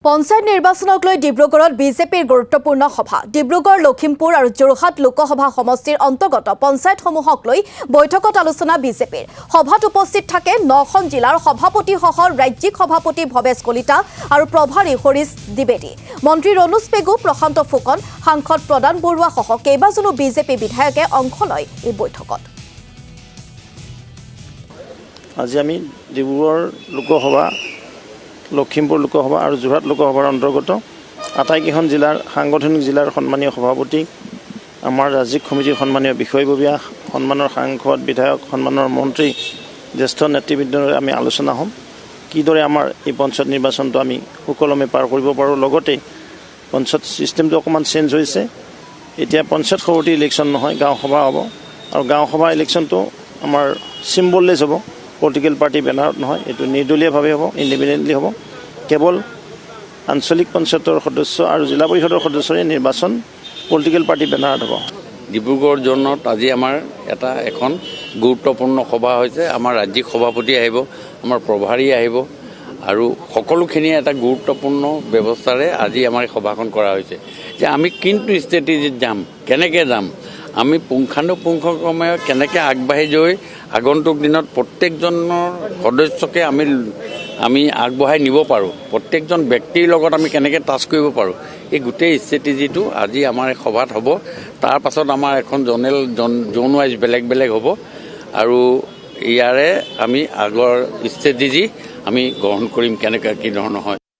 পঞ্চায়ত নিৰ্বাচনক লৈ ডিব্ৰুগড়ত বিজেপিৰ গুৰুত্বপূৰ্ণ সভা ডিব্ৰুগড় লখিমপুৰ আৰু যোৰহাট লোকসভা সমষ্টিৰ অন্তৰ্গত পঞ্চায়তসমূহক লৈ বৈঠকত আলোচনা বিজেপিৰ সভাত উপস্থিত থাকে 9খন জিলাৰ সভাপতিসহ ৰাজ্যিক সভাপতি ভৱেশ কলিতা আৰু প্ৰভাৰী হৰিশ দ্বিবেদী মন্ত্ৰী ৰণোজ পেগু প্ৰশান্ত ফুকন সাংসদ প্ৰদান বৰুৱা সহ কেইবাজনো বিজেপি বিধায়কে অংশ লয় এই বৈঠকত আজি আমি ডিব্ৰুগড় লোকসভা লখিমপুৰ লোকসভা আৰু যোৰহাট লোকসভাৰ অন্তৰ্গত আটাইকেইখন জিলাৰ সাংগঠনিক জিলাৰ সন্মানীয় সভাপতি আমাৰ ৰাজ্যিক সমিতিৰ সন্মানীয় বিষয়ববীয়া সন্মানৰ সাংসদ বিধায়ক সন্মানৰ মন্ত্ৰী জ্যেষ্ঠ নেতৃবৃন্দৰ আমি আলোচনা হ'ম কিদৰে আমাৰ এই পঞ্চায়ত নিৰ্বাচনটো আমি সুকলমে পাৰ কৰিব পাৰোঁ লগতে পঞ্চায়ত সিস্টেমটো অকমান চেঞ্জ হৈছে এতিয়া পঞ্চায়ত সভাপতি ইলেকশ্যন নহয় গাঁও সভা হ'ব আৰু গাঁও সভা ইলেকশ্যনটো আমাৰ চিম্বললেছ হ'ব পলিটিকেল পাৰ্টি বেনাৰত নহয় এটো নিৰ্দলীয়ভাৱে হ'ব ইণ্ডিপেণ্ডেণ্টলি হ'ব কেৱল আঞ্চলিক পঞ্চায়তৰ সদস্য আৰু জিলা পৰিষদৰ সদস্যৰে নিৰ্বাচন পলিটিকেল পাৰ্টি বেনাৰত হ'ব ডিব্ৰুগড় জোনত আজি আমাৰ এখন গুৰুত্বপূৰ্ণ সভা হৈছে আমাৰ ৰাজ্যিক সভাপতি আহিব আমাৰ প্ৰভাৰী আহিব আৰু সকলোখিনি এটা গুৰুত্বপূৰ্ণ ব্যৱস্থাৰে আজি আমাৰ সভাখন কৰা হৈছে যে আমি কিন্তু ষ্ট্ৰেটেজিত যাম কেনেকৈ যাম আমি পুংখানুপুংখক্ৰমে কেনেকৈ আগবাঢ়ি গৈ আগন্তুক দিনত প্ৰত্যেকজনৰ সদস্যকে আমি আগবঢ়াই নিব পাৰোঁ প্ৰত্যেকজন ব্যক্তিৰ লগত আমি কেনেকৈ টাচ কৰিব পাৰোঁ এই গোটেই ষ্ট্ৰেটেজিটো আজি আমাৰ সভাত হ'ব তাৰ পাছত আমাৰ এখন জোন ৱাইজ বেলেগ বেলেগ হ'ব আৰু ইয়াৰে আমি আগৰ ষ্ট্ৰেটেজি আমি গ্ৰহণ কৰিম কেনেকৈ কি ধৰণৰ হয়